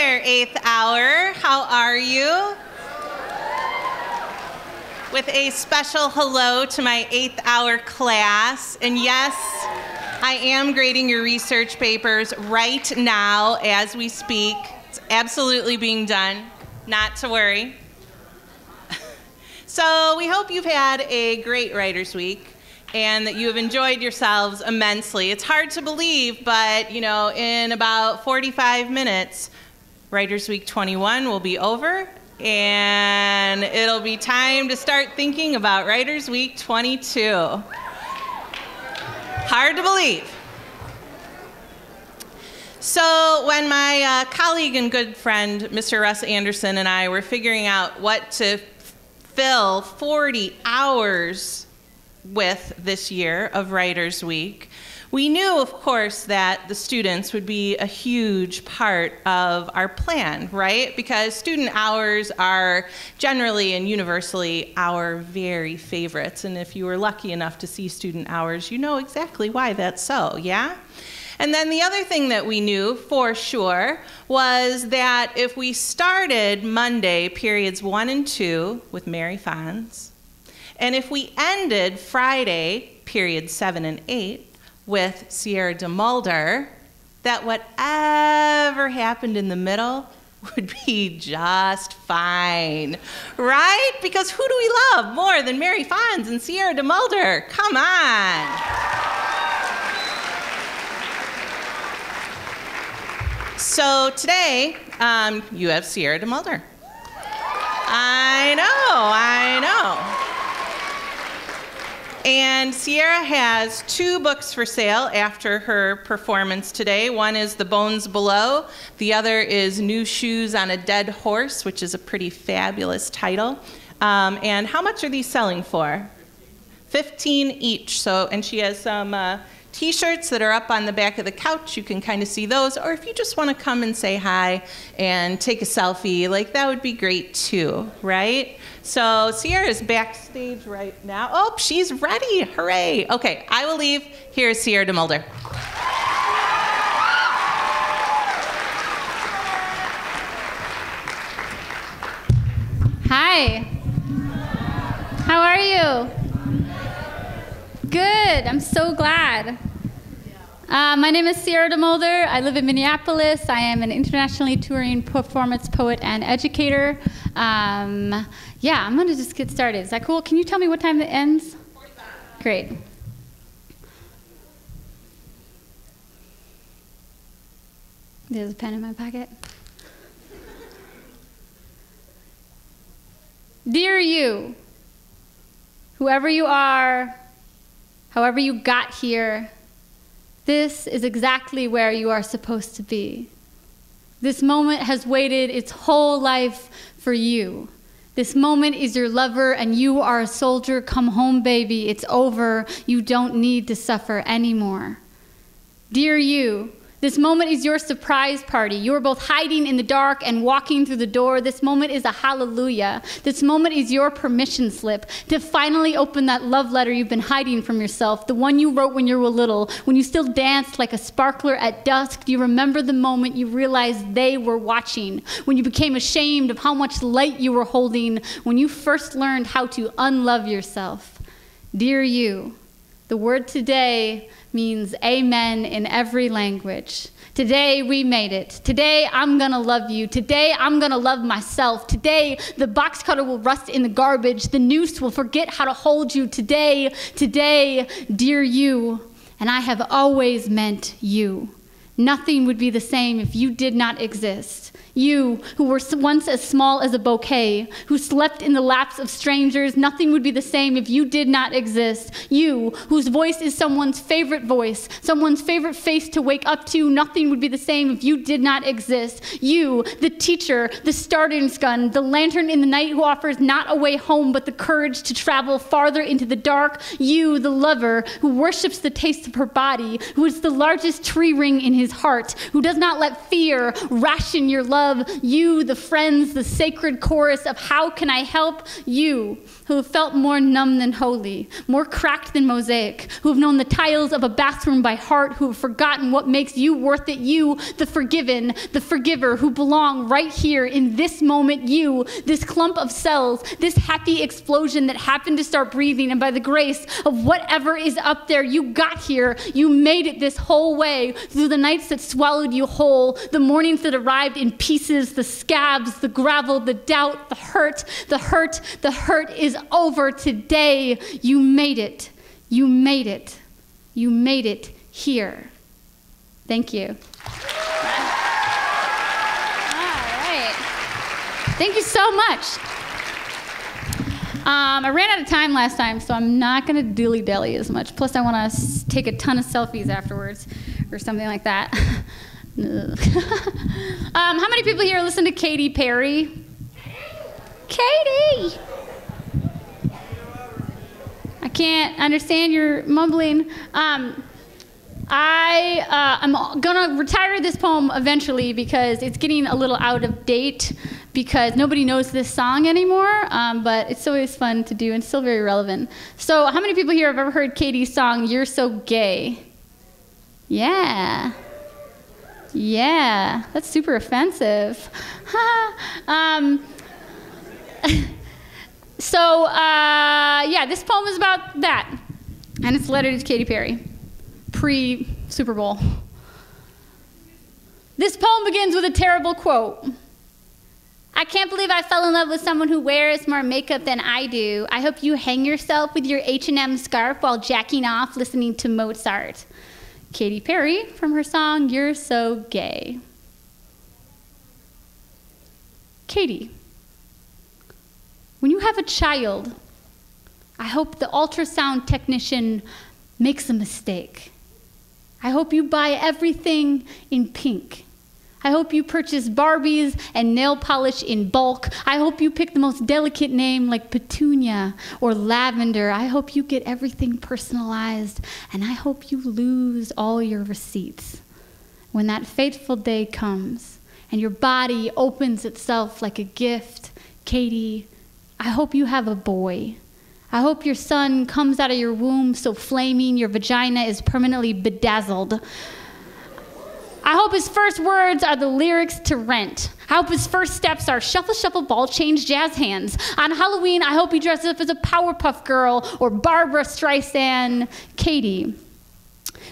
there, 8th hour. How are you? With a special hello to my 8th hour class. And yes, I am grading your research papers right now as we speak. It's absolutely being done. Not to worry. So we hope you've had a great Writers Week and that you have enjoyed yourselves immensely. It's hard to believe, but you know, in about 45 minutes, Writers Week 21 will be over, and it'll be time to start thinking about Writers Week 22. Hard to believe. So when my colleague and good friend, Mr. Russ Anderson, and I were figuring out what to fill 40 hours with this year of Writers Week, we knew, of course, that the students would be a huge part of our plan, right? Because student hours are generally and universally our very favorites. And if you were lucky enough to see student hours, you know exactly why that's so, yeah? And then the other thing that we knew for sure was that if we started Monday, periods 1 and 2, with Mary Fonz, and if we ended Friday, periods 7 and 8, with Sierra DeMulder, that whatever happened in the middle would be just fine, right? Because who do we love more than Mary Fonz and Sierra DeMulder? Come on. So today, you have Sierra DeMulder. I know. And Sierra has 2 books for sale after her performance today. One is The Bones Below. The other is New Shoes on a Dead Horse, which is a pretty fabulous title. And how much are these selling for? 15 each. So, and she has some T-shirts that are up on the back of the couch. You can kind of see those. Or if you just want to come and say hi and take a selfie, like that would be great too, right? So Sierra's backstage right now. Oh, she's ready. Hooray. Okay, I will leave. Here's Sierra DeMulder. Hi. How are you? Good. I'm so glad. My name is Sierra DeMulder. I live in Minneapolis. I am an internationally touring performance poet and educator. Yeah, I'm going to just get started. Is that cool? Can you tell me what time it ends? 45. Great. There's a pen in my pocket. Dear you, whoever you are, however you got here, this is exactly where you are supposed to be. This moment has waited its whole life for you. This moment is your lover and you are a soldier. Come home, baby. It's over. You don't need to suffer anymore. Dear you, this moment is your surprise party. You are both hiding in the dark and walking through the door. This moment is a hallelujah. This moment is your permission slip to finally open that love letter you've been hiding from yourself, the one you wrote when you were little, when you still danced like a sparkler at dusk. Do you remember the moment you realized they were watching, when you became ashamed of how much light you were holding, when you first learned how to unlove yourself? Dear you, the word today means amen in every language. Today we made it. Today I'm gonna love you. Today I'm gonna love myself. Today the box cutter will rust in the garbage. The noose will forget how to hold you. Today, dear you, and I have always meant you. Nothing would be the same if you did not exist. You, who were once as small as a bouquet, who slept in the laps of strangers, nothing would be the same if you did not exist. You, whose voice is someone's favorite voice, someone's favorite face to wake up to, nothing would be the same if you did not exist. You, the teacher, the starting gun, the lantern in the night who offers not a way home but the courage to travel farther into the dark. You, the lover, who worships the taste of her body, who is the largest tree ring in his his heart, who does not let fear ration your love. You, the friends, the sacred chorus of how can I help you, who have felt more numb than holy, more cracked than mosaic, who have known the tiles of a bathroom by heart, who have forgotten what makes you worth it. You, the forgiven, the forgiver, who belong right here in this moment. You, this clump of cells, this happy explosion that happened to start breathing, and by the grace of whatever is up there, you got here. You made it this whole way through the nights that swallowed you whole, the mornings that arrived in pieces, the scabs, the gravel, the doubt, the hurt, the hurt. The hurt is over today. You made it. You made it. You made it here. Thank you. All right. Thank you so much. I ran out of time last time, so I'm not going to dilly-dally as much. Plus, I want to take a ton of selfies afterwards or something like that. How many people here listen to Katy Perry? Katy! I can't understand your mumbling. I'm going to retire this poem eventually because it's getting a little out of date because nobody knows this song anymore, but it's always fun to do and still very relevant. So how many people here have ever heard Katy's song, You're So Gay? Yeah. Yeah, that's super offensive. Yeah, this poem is about that. And it's a letter to Katy Perry, pre-Super Bowl. This poem begins with a terrible quote. I can't believe I fell in love with someone who wears more makeup than I do. I hope you hang yourself with your H&M scarf while jacking off listening to Mozart. Katy Perry from her song, You're So Gay. Katy, when you have a child, I hope the ultrasound technician makes a mistake. I hope you buy everything in pink. I hope you purchase Barbies and nail polish in bulk. I hope you pick the most delicate name like Petunia or Lavender. I hope you get everything personalized, and I hope you lose all your receipts. When that fateful day comes and your body opens itself like a gift, Katy, I hope you have a boy. I hope your son comes out of your womb so flaming your vagina is permanently bedazzled. I hope his first words are the lyrics to Rent. I hope his first steps are shuffle, shuffle, ball, change, jazz hands. On Halloween, I hope he dresses up as a Powerpuff Girl or Barbara Streisand. Katy,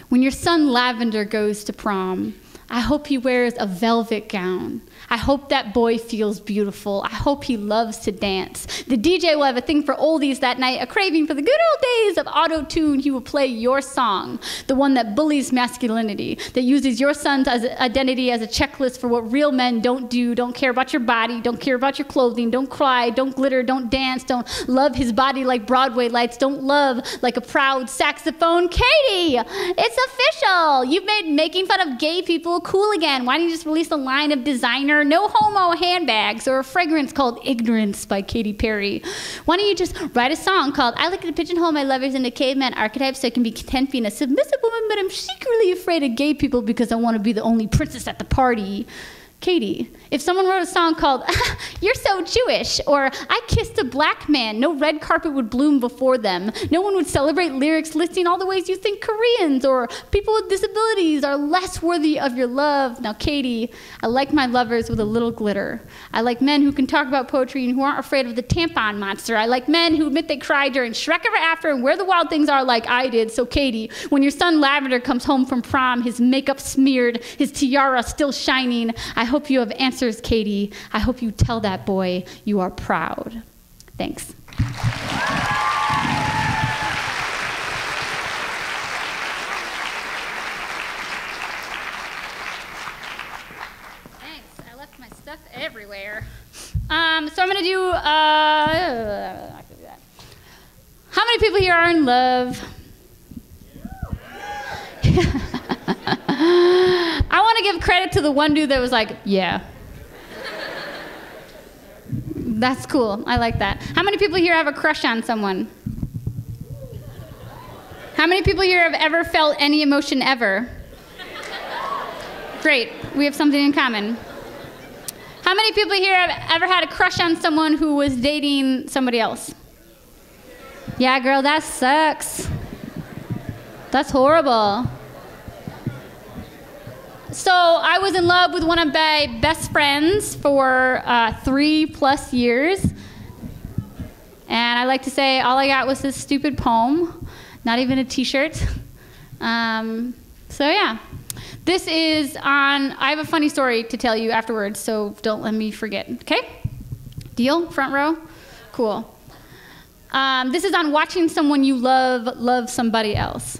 when your son Lavender goes to prom, I hope he wears a velvet gown. I hope that boy feels beautiful. I hope he loves to dance. The DJ will have a thing for oldies that night, a craving for the good old days of auto-tune. He will play your song, the one that bullies masculinity, that uses your son's identity as a checklist for what real men don't do, don't care about your body, don't care about your clothing, don't cry, don't glitter, don't dance, don't love his body like Broadway lights, don't love like a proud saxophone. Katy, it's official. You've made making fun of gay people cool again. Why don't you just release a line of designer no homo handbags or a fragrance called Ignorance by Katy Perry? Why don't you just write a song called I like to pigeonhole my lovers into caveman archetypes so I can be content being a submissive woman, but I'm secretly afraid of gay people because I want to be the only princess at the party. Katy, if someone wrote a song called You're So Jewish, or I kissed a black man, no red carpet would bloom before them. No one would celebrate lyrics listing all the ways you think Koreans or people with disabilities are less worthy of your love. Now, Katy, I like my lovers with a little glitter. I like men who can talk about poetry and who aren't afraid of the tampon monster. I like men who admit they cried during Shrek Ever After and Where the Wild Things Are like I did. So, Katy, when your son Lavender comes home from prom, his makeup smeared, his tiara still shining, I hope you have answers, Katy. I hope you tell that boy you are proud. Thanks. Thanks. I left my stuff everywhere. So I'm going to do... How many people here are in love? I want to give credit to the one dude that was like, yeah. That's cool. I like that. How many people here have a crush on someone? How many people here have ever felt any emotion ever? Great. We have something in common. How many people here have ever had a crush on someone who was dating somebody else? Yeah, girl, that sucks. That's horrible. So I was in love with one of my best friends for 3+ years. And I like to say all I got was this stupid poem, not even a t-shirt. So yeah. This is on, I have a funny story to tell you afterwards, so don't let me forget, okay? Deal? Front row? Cool. This is on watching someone you love somebody else.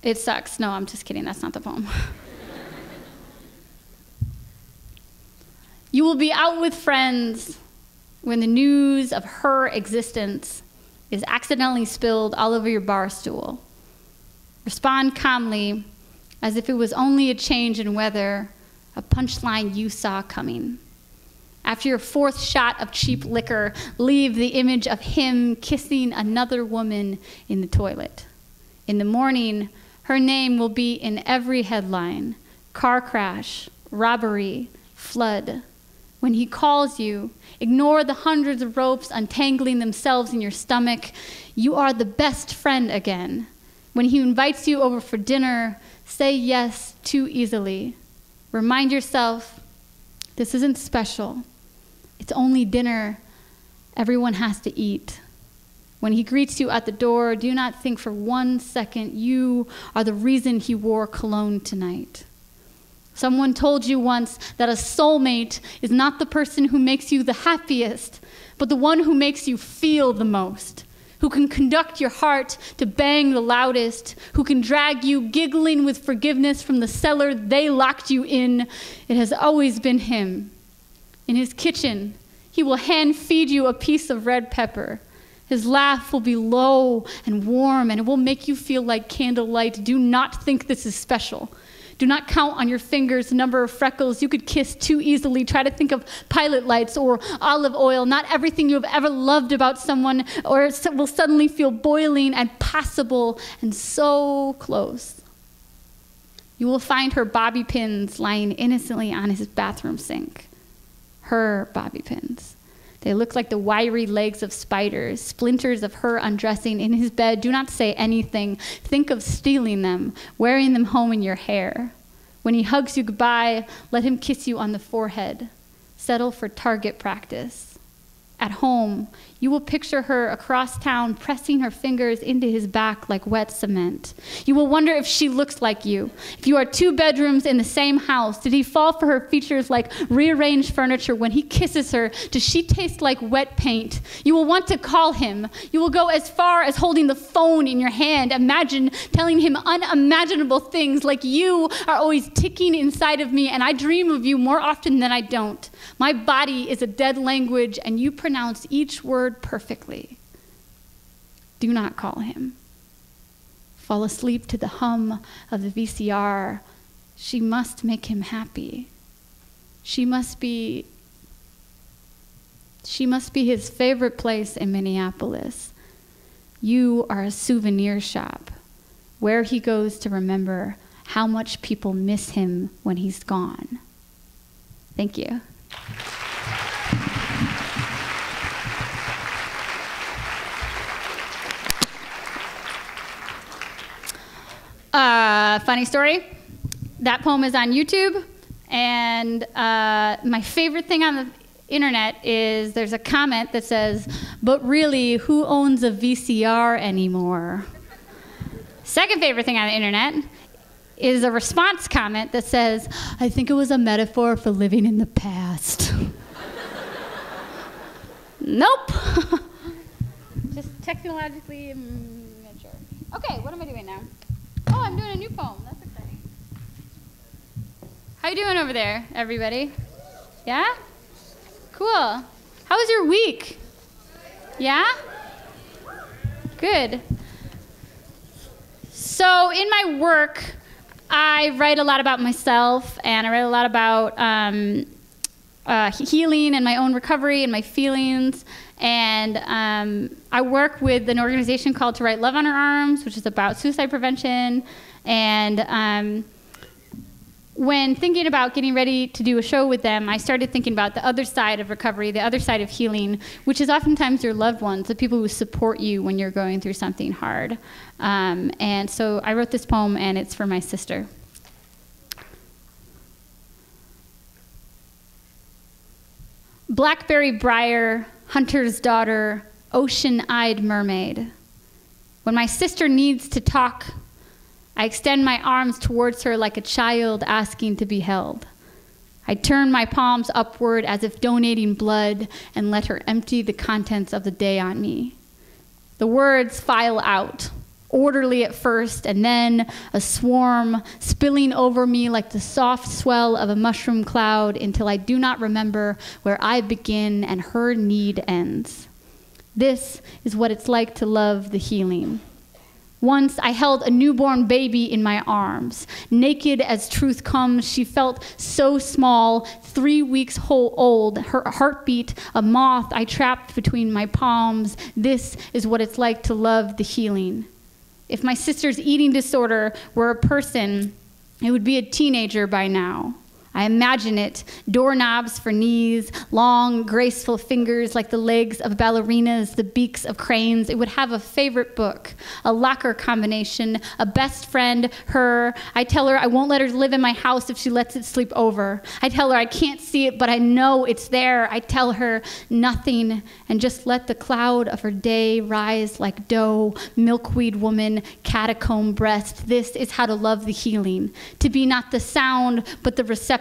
It sucks. No, I'm just kidding. That's not the poem. You will be out with friends when the news of her existence is accidentally spilled all over your bar stool. Respond calmly, as if it was only a change in weather, a punchline you saw coming. After your 4th shot of cheap liquor, leave the image of him kissing another woman in the toilet. In the morning, her name will be in every headline: car crash, robbery, flood. When he calls you, ignore the hundreds of ropes untangling themselves in your stomach. You are the best friend again. When he invites you over for dinner, say yes too easily. Remind yourself, this isn't special. It's only dinner. Everyone has to eat. When he greets you at the door, do not think for 1 second you are the reason he wore cologne tonight. Someone told you once that a soulmate is not the person who makes you the happiest, but the one who makes you feel the most, who can conduct your heart to bang the loudest, who can drag you giggling with forgiveness from the cellar they locked you in. It has always been him. In his kitchen, he will hand feed you a piece of red pepper. His laugh will be low and warm, and it will make you feel like candlelight. Do not think this is special. Do not count on your fingers the number of freckles you could kiss too easily. Try to think of pilot lights or olive oil. Not everything you have ever loved about someone or will suddenly feel boiling and possible and so close. You will find her bobby pins lying innocently on his bathroom sink. Her bobby pins. They look like the wiry legs of spiders, splinters of her undressing in his bed. Do not say anything. Think of stealing them, wearing them home in your hair. When he hugs you goodbye, let him kiss you on the forehead. Settle for target practice. At home, you will picture her across town pressing her fingers into his back like wet cement. You will wonder if she looks like you. If you are 2 bedrooms in the same house, did he fall for her features like rearranged furniture when he kisses her? Does she taste like wet paint? You will want to call him. You will go as far as holding the phone in your hand. Imagine telling him unimaginable things like, you are always ticking inside of me and I dream of you more often than I don't. My body is a dead language and you pronounce each word perfectly. Do not call him. Fall asleep to the hum of the VCR. She must make him happy. She must be his favorite place in Minneapolis. You are a souvenir shop where he goes to remember how much people miss him when he's gone. Thank you. Funny story. That poem is on YouTube, and my favorite thing on the internet is there's a comment that says, "But really, who owns a VCR anymore?" Second favorite thing on the internet is a response comment that says, "I think it was a metaphor for living in the past." Nope. Just technologically immature. Okay, what am I doing now? Oh, I'm doing a new poem. That's exciting. How you doing over there, everybody? Yeah? Cool. How was your week? Yeah? Good. So in my work, I write a lot about myself, and I write a lot about healing and my own recovery and my feelings. And I work with an organization called To Write Love on Our Arms, which is about suicide prevention. And when thinking about getting ready to do a show with them, I started thinking about the other side of recovery, the other side of healing, which is oftentimes your loved ones, the people who support you when you're going through something hard. And so I wrote this poem, and it's for my sister. Blackberry briar, hunter's daughter, ocean-eyed mermaid. When my sister needs to talk, I extend my arms towards her like a child asking to be held. I turn my palms upward as if donating blood and let her empty the contents of the day on me. The words file out, orderly at first, and then a swarm spilling over me like the soft swell of a mushroom cloud until I do not remember where I begin and her need ends. This is what it's like to love the healing. Once I held a newborn baby in my arms. Naked as truth comes, she felt so small, 3 weeks old, her heartbeat a moth I trapped between my palms. This is what it's like to love the healing. If my sister's eating disorder were a person, it would be a teenager by now. I imagine it, doorknobs for knees, long, graceful fingers like the legs of ballerinas, the beaks of cranes. It would have a favorite book, a locker combination, a best friend, her. I tell her I won't let her live in my house if she lets it sleep over. I tell her I can't see it, but I know it's there. I tell her nothing, and just let the cloud of her day rise like dough, milkweed woman, catacomb breast. This is how to love the healing, to be not the sound, but the receptacle.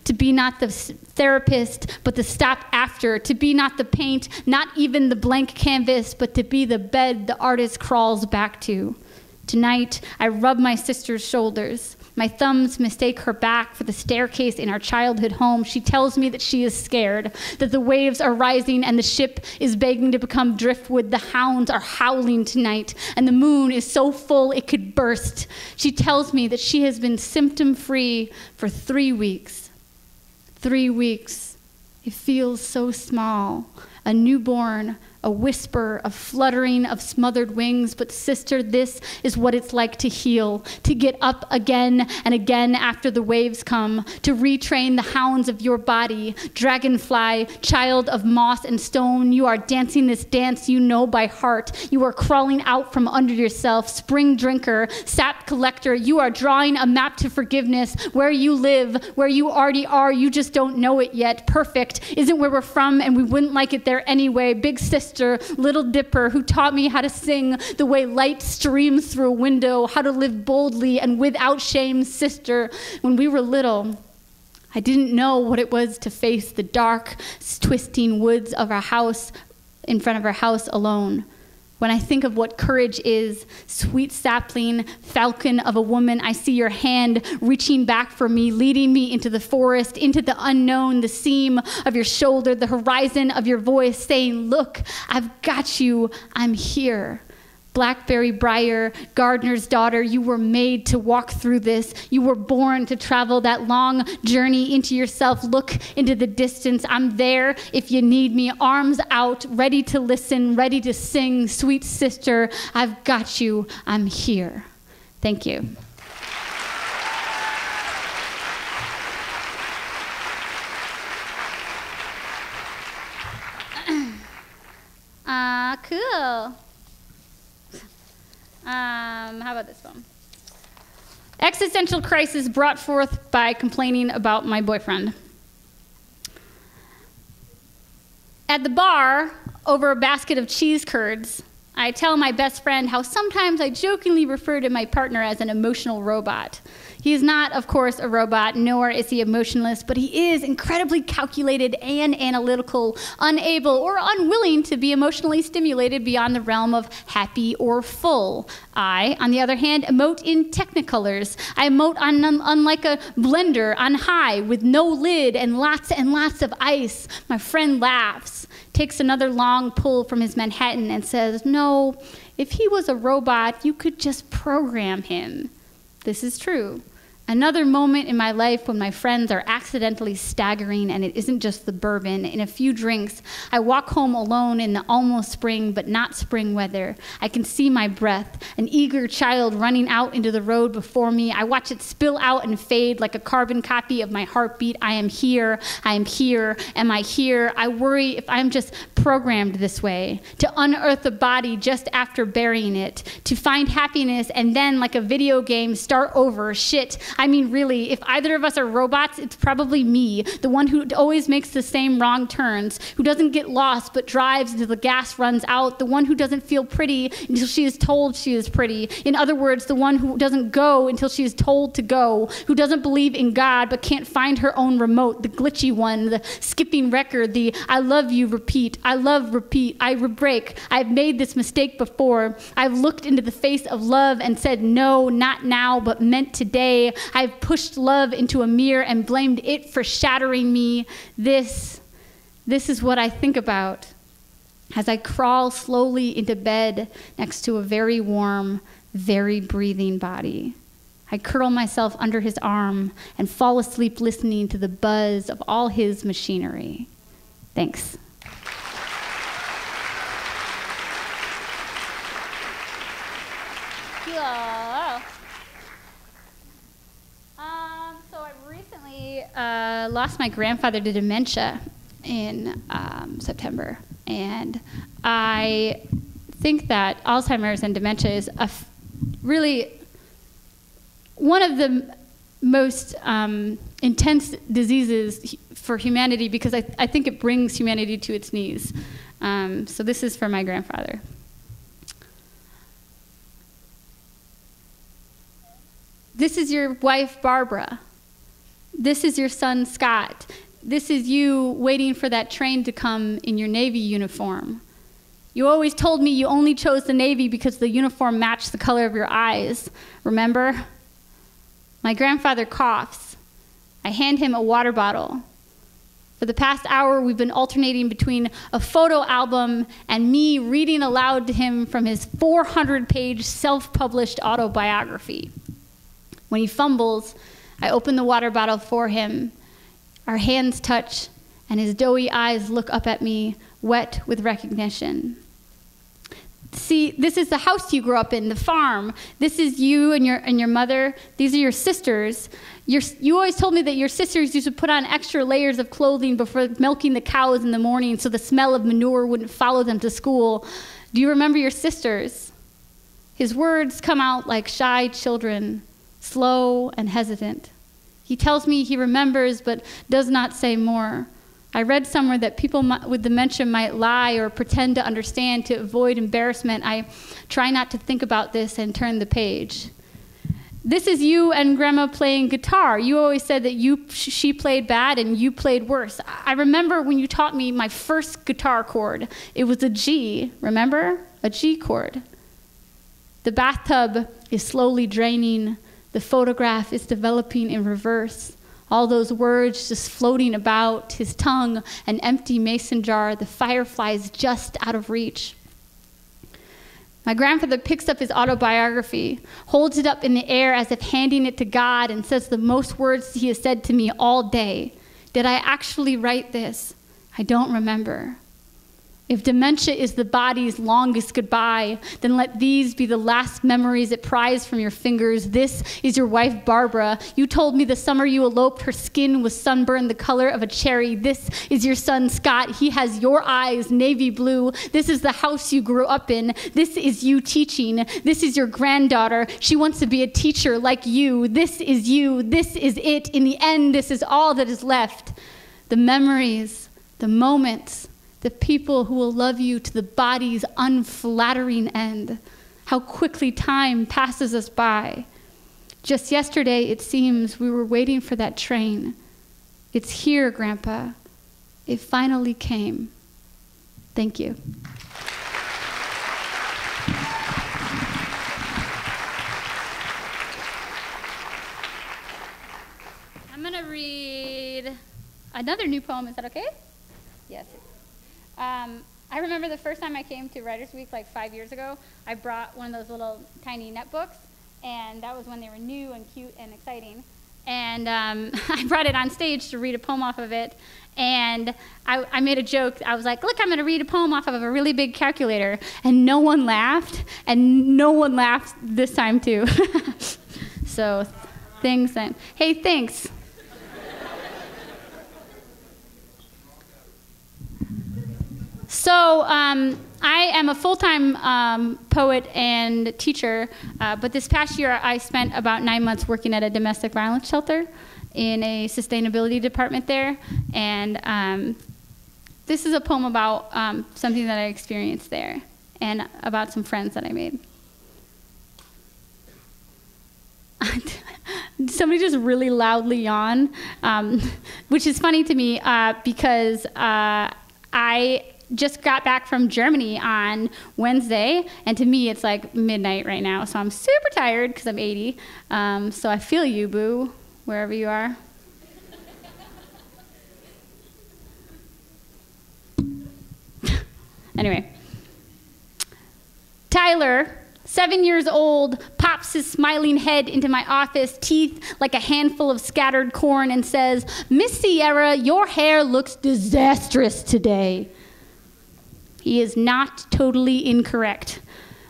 To be not the therapist, but the stop after. To be not the paint, not even the blank canvas, but to be the bed the artist crawls back to. Tonight, I rub my sister's shoulders. My thumbs mistake her back for the staircase in our childhood home. She tells me that she is scared, that the waves are rising and the ship is begging to become driftwood. The hounds are howling tonight, and the moon is so full it could burst. She tells me that she has been symptom-free for 3 weeks. 3 weeks. It feels so small. A newborn, a whisper, a fluttering of smothered wings. But sister, this is what it's like to heal, to get up again and again after the waves come, to retrain the hounds of your body. Dragonfly, child of moss and stone, you are dancing this dance you know by heart. You are crawling out from under yourself. Spring drinker, sap collector, you are drawing a map to forgiveness. Where you live, where you already are, you just don't know it yet. Perfect isn't where we're from, and we wouldn't like it there anyway. Big sister, Little Dipper, who taught me how to sing the way light streams through a window, how to live boldly and without shame. Sister, when we were little, I didn't know what it was to face the dark, twisting woods of our house, in front of our house alone. When I think of what courage is, sweet sapling, falcon of a woman, I see your hand reaching back for me, leading me into the forest, into the unknown, the seam of your shoulder, the horizon of your voice, saying, look, I've got you, I'm here. Blackberry briar, gardener's daughter, you were made to walk through this. You were born to travel that long journey into yourself. Look into the distance. I'm there if you need me. Arms out, ready to listen, ready to sing. Sweet sister, I've got you. I'm here. Thank you. Cool. How about this one? Existential crisis brought forth by complaining about my boyfriend. At the bar, over a basket of cheese curds, I tell my best friend how sometimes I jokingly refer to my partner as an emotional robot. He is not, of course, a robot, nor is he emotionless, but he is incredibly calculated and analytical, unable or unwilling to be emotionally stimulated beyond the realm of happy or full. I, on the other hand, emote in technicolors. I emote unlike a blender on high with no lid and lots of ice. My friend laughs, takes another long pull from his Manhattan and says, no, if he was a robot, you could just program him. This is true. Another moment in my life when my friends are accidentally staggering and it isn't just the bourbon. In a few drinks, I walk home alone in the almost spring but not spring weather. I can see my breath, an eager child running out into the road before me. I watch it spill out and fade like a carbon copy of my heartbeat. I am here, I am here, am I here? I worry if I'm just programmed this way, to unearth a body just after burying it, to find happiness and then, like a video game, start over. Shit. I mean, really, if either of us are robots, it's probably me, the one who always makes the same wrong turns, who doesn't get lost but drives until the gas runs out, the one who doesn't feel pretty until she is told she is pretty. In other words, the one who doesn't go until she is told to go, who doesn't believe in God but can't find her own remote, the glitchy one, the skipping record, the I love you repeat, I love repeat, I break. I've made this mistake before. I've looked into the face of love and said no, not now, but meant today. I've pushed love into a mirror and blamed it for shattering me. This is what I think about as I crawl slowly into bed next to a very warm, very breathing body. I curl myself under his arm and fall asleep listening to the buzz of all his machinery. Thanks. Yeah. So I recently lost my grandfather to dementia in September, and I think that Alzheimer's and dementia is really one of the most intense diseases for humanity, because I think it brings humanity to its knees. So this is for my grandfather. This is your wife, Barbara. This is your son, Scott. This is you waiting for that train to come in your Navy uniform. You always told me you only chose the Navy because the uniform matched the color of your eyes. Remember? My grandfather coughs. I hand him a water bottle. For the past hour, we've been alternating between a photo album and me reading aloud to him from his 400-page self-published autobiography. When he fumbles, I open the water bottle for him. Our hands touch, and his doughy eyes look up at me, wet with recognition. See, this is the house you grew up in, the farm. This is you and your mother. These are your sisters. You always told me that your sisters used to put on extra layers of clothing before milking the cows in the morning so the smell of manure wouldn't follow them to school. Do you remember your sisters? His words come out like shy children, slow and hesitant. He tells me he remembers but does not say more. I read somewhere that people with dementia might lie or pretend to understand to avoid embarrassment. I try not to think about this and turn the page. This is you and Grandma playing guitar. You always said that she played bad and you played worse. I remember when you taught me my first guitar chord. It was a G, remember? A G chord. The bathtub is slowly draining. The photograph is developing in reverse. All those words just floating about, his tongue, an empty mason jar, the fireflies just out of reach. My grandfather picks up his autobiography, holds it up in the air as if handing it to God, and says the most words he has said to me all day. Did I actually write this? I don't remember. If dementia is the body's longest goodbye, then let these be the last memories it pries from your fingers. This is your wife, Barbara. You told me the summer you eloped, her skin was sunburned the color of a cherry. This is your son, Scott. He has your eyes, navy blue. This is the house you grew up in. This is you teaching. This is your granddaughter. She wants to be a teacher like you. This is you. This is it. In the end, this is all that is left. The memories, the moments, the people who will love you to the body's unflattering end. How quickly time passes us by. Just yesterday, it seems, we were waiting for that train. It's here, Grandpa. It finally came. Thank you. I'm going to read another new poem. Is that okay? Yes. I remember the first time I came to Writers Week like 5 years ago, I brought one of those little tiny netbooks, and that was when they were new and cute and exciting. And I brought it on stage to read a poem off of it. And I made a joke. I was like, look, I'm going to read a poem off of a really big calculator. And no one laughed. And no one laughed this time, too. So things and hey, thanks. So I am a full-time poet and teacher, but this past year I spent about 9 months working at a domestic violence shelter in a sustainability department there. And this is a poem about something that I experienced there and about some friends that I made. Somebody just really loudly yawned, which is funny to me because I just got back from Germany on Wednesday, and to me it's like midnight right now, so I'm super tired because I'm 80. So I feel you, boo, wherever you are. Anyway, Tyler, 7 years old, pops his smiling head into my office, teeth like a handful of scattered corn, and says, "Miss Sierra, your hair looks disastrous today." He is not totally incorrect.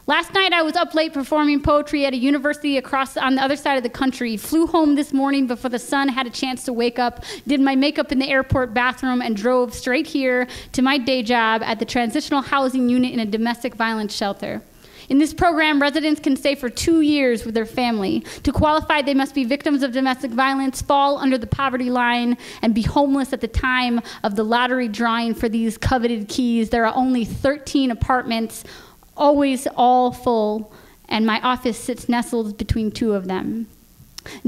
Last night I was up late performing poetry at a university across on the other side of the country, flew home this morning before the sun had a chance to wake up, did my makeup in the airport bathroom, and drove straight here to my day job at the transitional housing unit in a domestic violence shelter. In this program, residents can stay for 2 years with their family. To qualify, they must be victims of domestic violence, fall under the poverty line, and be homeless at the time of the lottery drawing for these coveted keys. There are only 13 apartments, always all full, and my office sits nestled between 2 of them.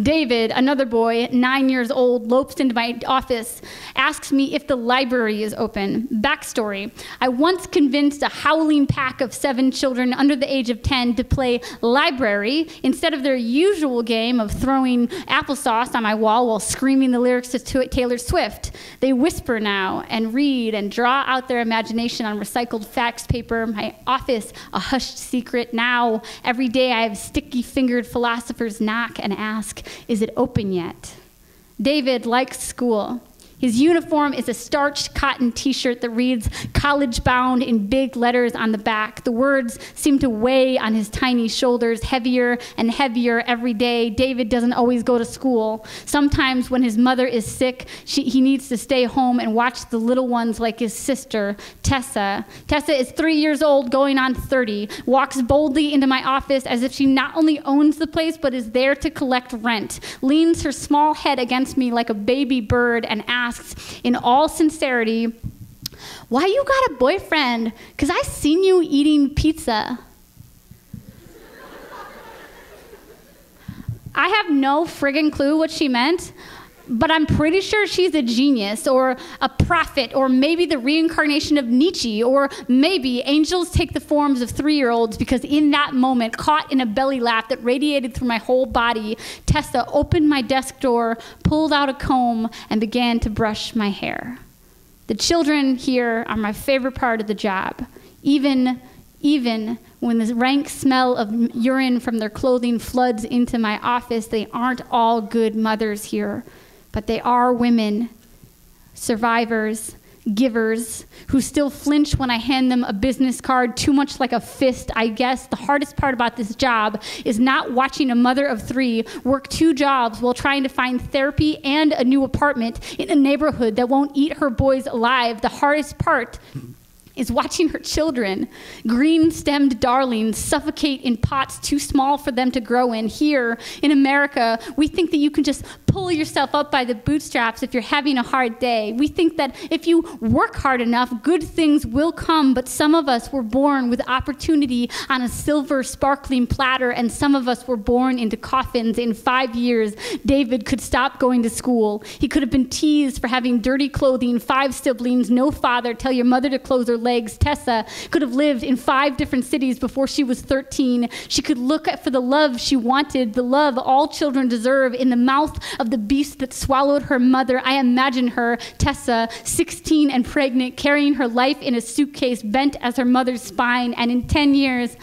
David, another boy, 9 years old, lopes into my office, asks me if the library is open. Backstory: I once convinced a howling pack of 7 children under the age of 10 to play library instead of their usual game of throwing applesauce on my wall while screaming the lyrics to Taylor Swift. They whisper now and read and draw out their imagination on recycled fax paper. My office, a hushed secret. Now, every day I have sticky-fingered philosophers knock and ask, "Is it open yet?" David likes school. His uniform is a starched cotton t-shirt that reads "college bound" in big letters on the back. The words seem to weigh on his tiny shoulders, heavier and heavier every day. David doesn't always go to school. Sometimes when his mother is sick, he needs to stay home and watch the little ones like his sister, Tessa. Tessa is 3 years old, going on 30, walks boldly into my office as if she not only owns the place, but is there to collect rent, leans her small head against me like a baby bird and asks in all sincerity, "Why you got a boyfriend? 'Cause I seen you eating pizza." I have no friggin' clue what she meant, but I'm pretty sure she's a genius or a prophet or maybe the reincarnation of Nietzsche, or maybe angels take the forms of 3-year-olds, because in that moment, caught in a belly laugh that radiated through my whole body, Tessa opened my desk door, pulled out a comb, and began to brush my hair. The children here are my favorite part of the job. Even when the rank smell of urine from their clothing floods into my office, they aren't all good mothers here. But they are women, survivors, givers, who still flinch when I hand them a business card too much like a fist. I guess the hardest part about this job is not watching a mother of 3 work 2 jobs while trying to find therapy and a new apartment in a neighborhood that won't eat her boys alive. The hardest part is watching her children, green-stemmed darlings, suffocate in pots too small for them to grow in. Here in America, we think that you can just pull yourself up by the bootstraps if you're having a hard day. We think that if you work hard enough, good things will come, but some of us were born with opportunity on a silver sparkling platter, and some of us were born into coffins. In 5 years, David could stop going to school. He could have been teased for having dirty clothing, 5 siblings, no father, tell your mother to close her legs. Tessa could have lived in 5 different cities before she was 13. She could look for the love she wanted, the love all children deserve, in the mouth of the beast that swallowed her mother. I imagine her, Tessa, 16 and pregnant, carrying her life in a suitcase bent as her mother's spine, and in 10 years,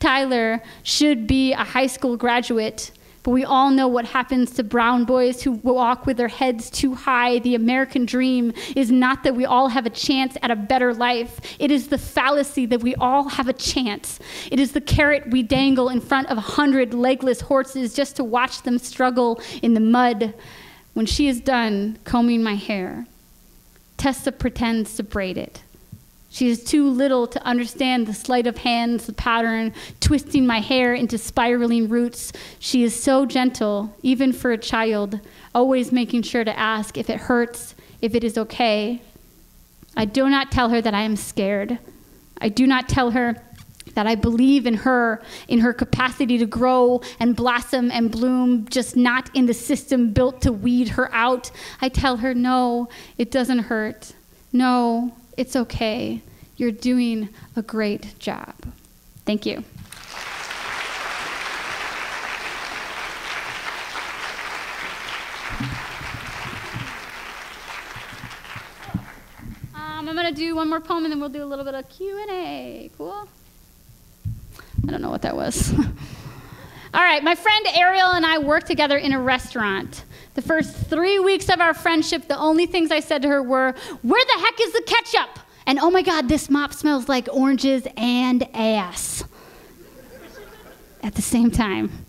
Tyler should be a high school graduate, but we all know what happens to brown boys who walk with their heads too high. The American dream is not that we all have a chance at a better life. It is the fallacy that we all have a chance. It is the carrot we dangle in front of 100 legless horses just to watch them struggle in the mud. When she is done combing my hair, Tessa pretends to braid it. She is too little to understand the sleight of hands, the pattern, twisting my hair into spiraling roots. She is so gentle, even for a child, always making sure to ask if it hurts, if it is okay. I do not tell her that I am scared. I do not tell her that I believe in her capacity to grow and blossom and bloom, just not in the system built to weed her out. I tell her, no, it doesn't hurt. No, it's okay. You're doing a great job. Thank you. I'm going to do one more poem, and then we'll do a little bit of Q&A. Cool? I don't know what that was. All right, my friend Ariel and I worked together in a restaurant. The first 3 weeks of our friendship, the only things I said to her were, "Where the heck is the ketchup?" And, "Oh my God, this mop smells like oranges and ass." At the same time.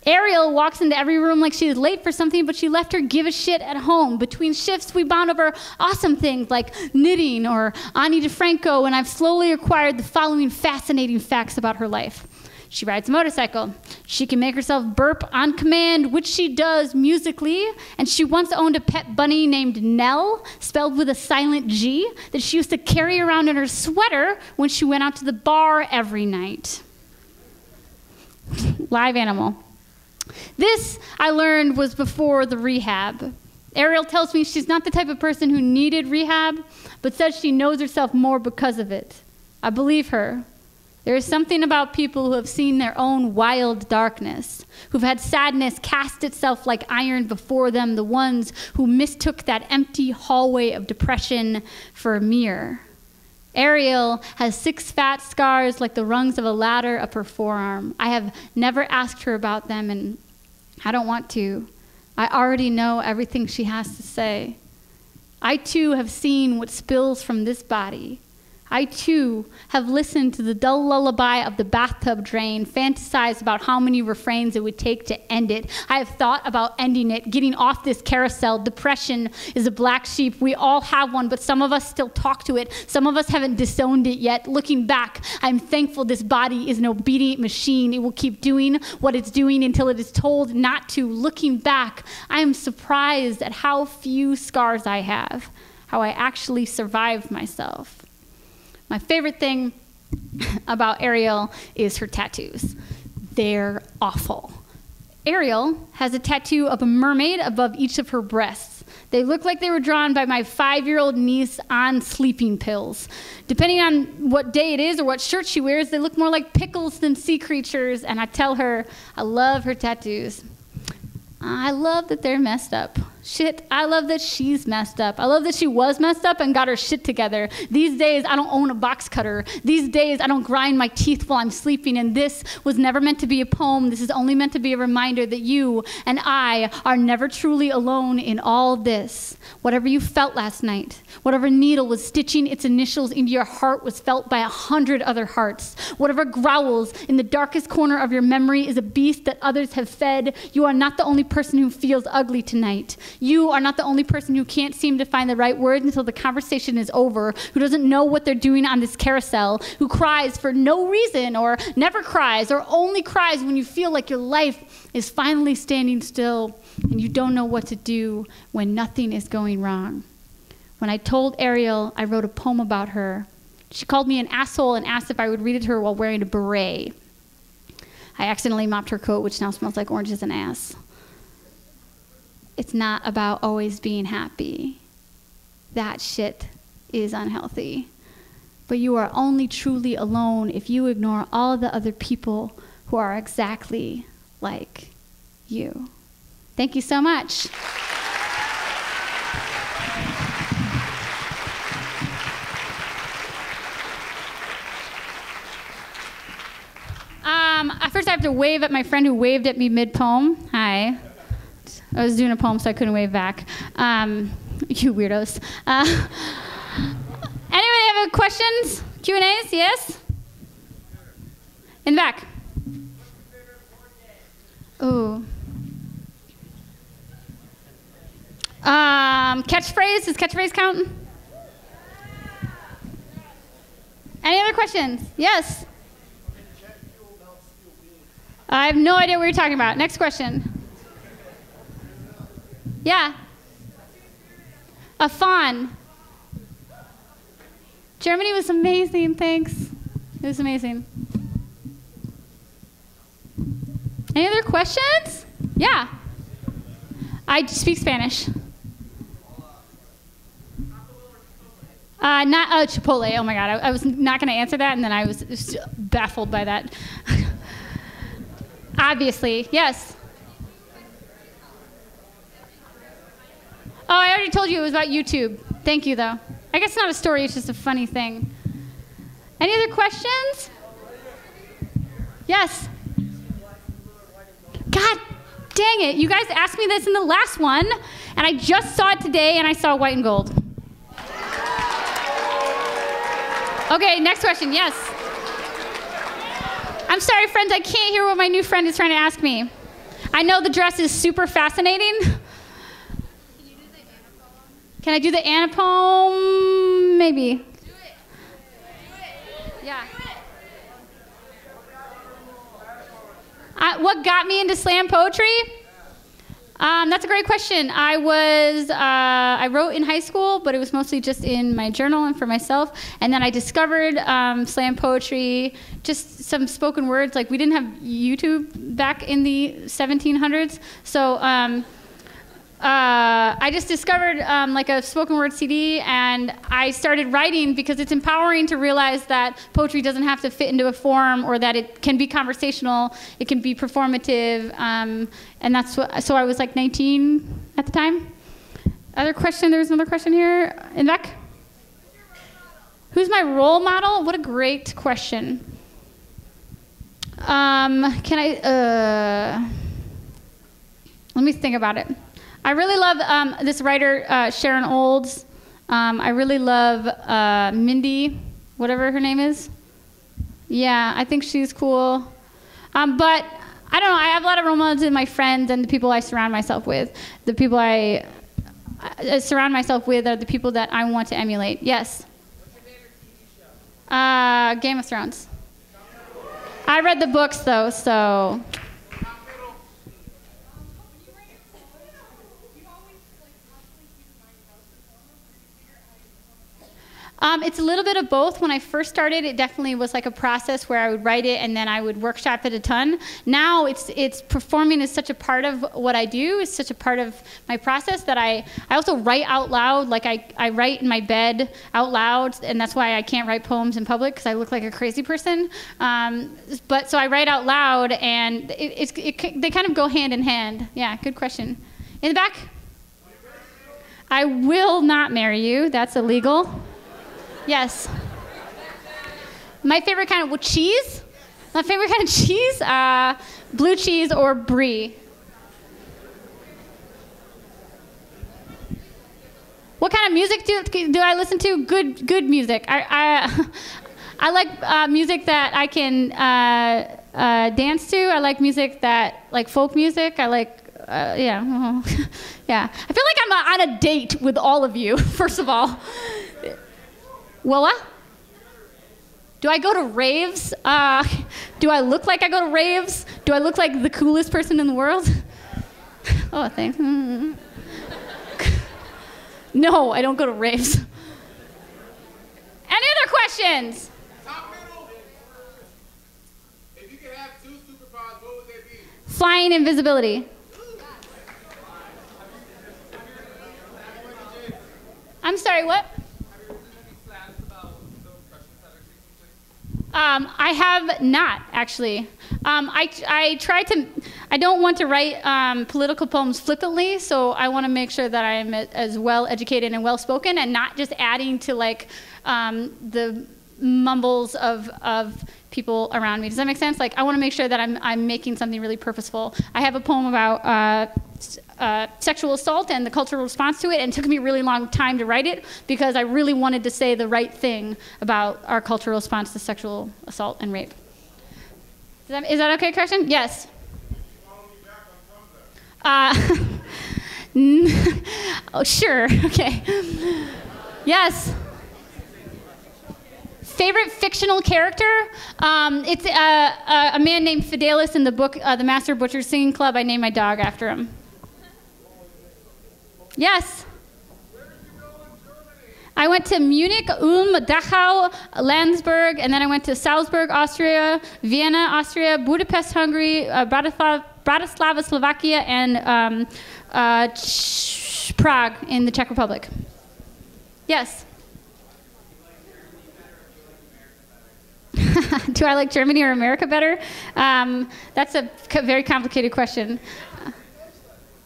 Ariel walks into every room like she is late for something, but she left her give a shit at home. Between shifts, we bond over awesome things like knitting or Ani DeFranco, and I've slowly acquired the following fascinating facts about her life. She rides a motorcycle. She can make herself burp on command, which she does musically. And she once owned a pet bunny named Nell, spelled with a silent G, that she used to carry around in her sweater when she went out to the bar every night. Live animal. This, I learned, was before the rehab. Ariel tells me she's not the type of person who needed rehab, but says she knows herself more because of it. I believe her. There is something about people who have seen their own wild darkness, who've had sadness cast itself like iron before them, the ones who mistook that empty hallway of depression for a mirror. Ariel has 6 fat scars like the rungs of a ladder up her forearm. I have never asked her about them, and I don't want to. I already know everything she has to say. I, too, have seen what spills from this body. I, too, have listened to the dull lullaby of the bathtub drain, fantasized about how many refrains it would take to end it. I have thought about ending it, getting off this carousel. Depression is a black sheep. We all have one, but some of us still talk to it. Some of us haven't disowned it yet. Looking back, I'm thankful this body is an obedient machine. It will keep doing what it's doing until it is told not to. Looking back, I am surprised at how few scars I have, how I actually survived myself. My favorite thing about Ariel is her tattoos. They're awful. Ariel has a tattoo of a mermaid above each of her breasts. They look like they were drawn by my 5-year-old niece on sleeping pills. Depending on what day it is or what shirt she wears, they look more like pickles than sea creatures, and I tell her I love her tattoos. I love that they're messed up. Shit, I love that she's messed up. I love that she was messed up and got her shit together. These days, I don't own a box cutter. These days, I don't grind my teeth while I'm sleeping. And this was never meant to be a poem. This is only meant to be a reminder that you and I are never truly alone in all this. Whatever you felt last night, whatever needle was stitching its initials into your heart was felt by 100 other hearts. Whatever growls in the darkest corner of your memory is a beast that others have fed. You are not the only person who feels ugly tonight. You are not the only person who can't seem to find the right words until the conversation is over, who doesn't know what they're doing on this carousel, who cries for no reason or never cries or only cries when you feel like your life is finally standing still and you don't know what to do when nothing is going wrong. When I told Ariel I wrote a poem about her, she called me an asshole and asked if I would read it to her while wearing a beret. I accidentally mopped her coat, which now smells like oranges and ass. It's not about always being happy. That shit is unhealthy. But you are only truly alone if you ignore all the other people who are exactly like you. Thank you so much. First I have to wave at my friend who waved at me mid-poem. Hi. I was doing a poem, so I couldn't wave back. You weirdos. Anybody have questions? Q&As? Yes? In the back. Ooh. Catchphrase? Does catchphrase count? Any other questions? Yes? I have no idea what you're talking about. Next question. Yeah. A fawn. Germany was amazing, thanks. It was amazing. Any other questions? Yeah. I speak Spanish. Not Chipotle. Oh my God, I was not going to answer that, and then I was baffled by that. Obviously, yes. Oh, I already told you it was about YouTube. Thank you, though. I guess it's not a story, it's just a funny thing. Any other questions? Yes. God dang it. You guys asked me this in the last one, and I just saw it today, and I saw white and gold. Okay, next question. Yes. I'm sorry, friends. I can't hear what my new friend is trying to ask me. I know the dress is super fascinating. Can I do the anapoem? Maybe. Do it. Yeah. What got me into slam poetry? That's a great question. I wrote in high school, but it was mostly just in my journal and for myself. And then I discovered slam poetry, just some spoken words. Like, we didn't have YouTube back in the 1700s. So I just discovered like a spoken word CD, and I started writing because it's empowering to realize that poetry doesn't have to fit into a form, or that it can be conversational, it can be performative, and that's what. So I was like 19 at the time. Other question? There's another question here in the back. Who's my role model? What a great question. Can I? Let me think about it. I really love this writer, Sharon Olds. I really love Mindy, whatever her name is. Yeah, I think she's cool. But I don't know, I have a lot of role models in my friends and the people I surround myself with. The people I surround myself with are the people that I want to emulate. Yes? What's your favorite TV show? Game of Thrones. I read the books, though, so... It's a little bit of both. When I first started, it definitely was like a process where I would write it and then I would workshop it a ton. Now it's performing is such a part of what I do, it's such a part of my process that I also write out loud. Like I write in my bed out loud, and that's why I can't write poems in public, because I look like a crazy person. But so I write out loud, and they kind of go hand in hand. Yeah, good question. In the back? I will not marry you. That's illegal. Yes. My favorite kind of cheese? My favorite kind of cheese? Blue cheese or brie. What kind of music do I listen to? Good music. I like music that I can dance to. I like music like folk music. I like yeah. Yeah. I feel like I'm on a date with all of you. First of all. Well, what? Do I go to raves? Do I look like I go to raves? Do I look like the coolest person in the world? Oh, thanks. No, I don't go to raves. Any other questions? Top middle. If you could have 2 superpowers, what would they be? Flying, invisibility. I'm sorry, what? I have not, actually. I don't want to write political poems flippantly, so I want to make sure that I'm as well educated and well spoken, and not just adding to like the mumbles of people around me. Does that make sense? Like, I want to make sure that I'm making something really purposeful. I have a poem about sexual assault and the cultural response to it, and it took me a really long time to write it because I really wanted to say the right thing about our cultural response to sexual assault and rape. Is that okay, Christian? Yes. Oh, sure. Okay. Yes. Favorite fictional character? It's a man named Fidelis in the book The Master Butcher's Singing Club. I named my dog after him. Yes. I went to Munich, Ulm, Dachau, Landsberg, and then I went to Salzburg, Austria, Vienna, Austria, Budapest, Hungary, Bratislava, Slovakia, and Prague in the Czech Republic. Yes. Do I like Germany or America better? That's a very complicated question.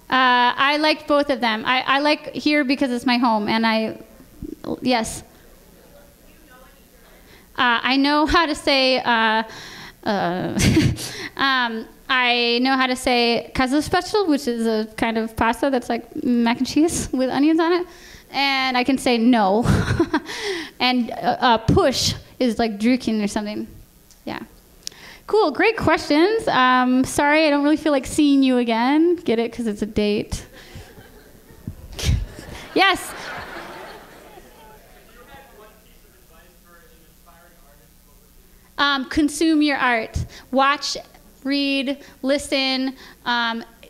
I like both of them. I like here because it's my home, and yes. I know how to say, I know how to say Käsespätzle, which is a kind of pasta that's like mac and cheese with onions on it. And I can say no. And push is like drücken or something. Yeah. Cool, great questions. Sorry, I don't really feel like seeing you again. Get it? Because it's a date. Yes. Consume your art. Watch, read, listen.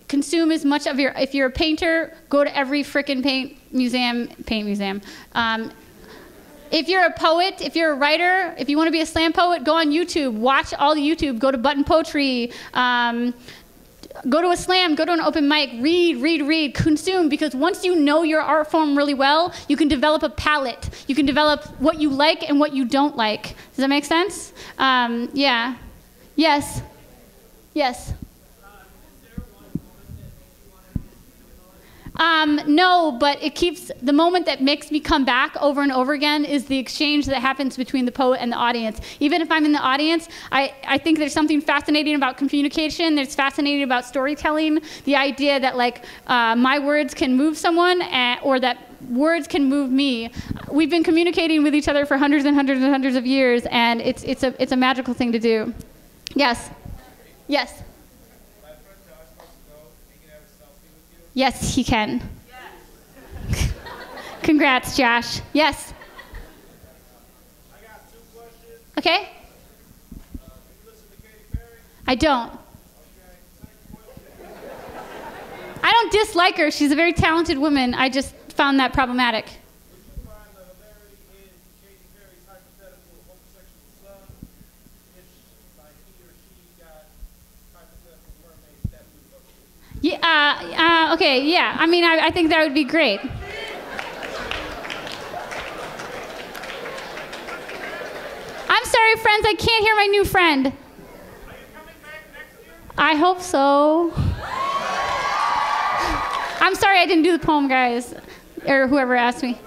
Consume as much of your, if you're a painter, go to every frickin' paint museum. If you're a poet, if you're a writer, if you want to be a slam poet, go on YouTube. Watch all the YouTube. Go to Button Poetry. Go to a slam. Go to an open mic. Read. Consume, because once you know your art form really well, you can develop a palette. You can develop what you like and what you don't like. Does that make sense? Yeah. Yes. Yes. No, but it keeps, the moment that makes me come back over and over again is the exchange that happens between the poet and the audience. Even if I'm in the audience, I think there's something fascinating about communication. There's fascinating about storytelling. The idea that like my words can move someone or that words can move me. We've been communicating with each other for hundreds and hundreds and hundreds of years, and it's a magical thing to do. Yes. Yes. Yes, he can. Yes. Congrats, Josh. Yes. I got 2 questions. Okay. You listen to Katy Perry? I don't. Okay. Second question. I don't dislike her. She's a very talented woman. I just found that problematic. Would you find the hilarity in Katy Perry's hypothetical homosexual son if, like, he or she got hypothetical mermaid tattoos on him? Yeah. Okay. Yeah. I mean, I think that would be great. I'm sorry, friends. I can't hear my new friend. Are you coming back next year? I hope so. I'm sorry I didn't do the poem, guys, or whoever asked me.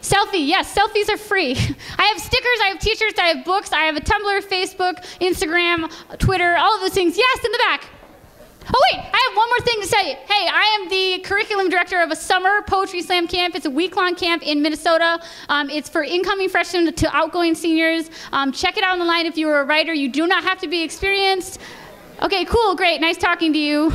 Selfie, yes, selfies are free. I have stickers, I have t-shirts, I have books, I have a Tumblr, Facebook, Instagram, Twitter, all of those things. Yes, in the back. Oh wait, I have one more thing to say. Hey, I am the curriculum director of a summer poetry slam camp. It's a week-long camp in Minnesota. It's for incoming freshmen to outgoing seniors. Check it out on the line if you are a writer. You do not have to be experienced. Okay, cool, great, nice talking to you.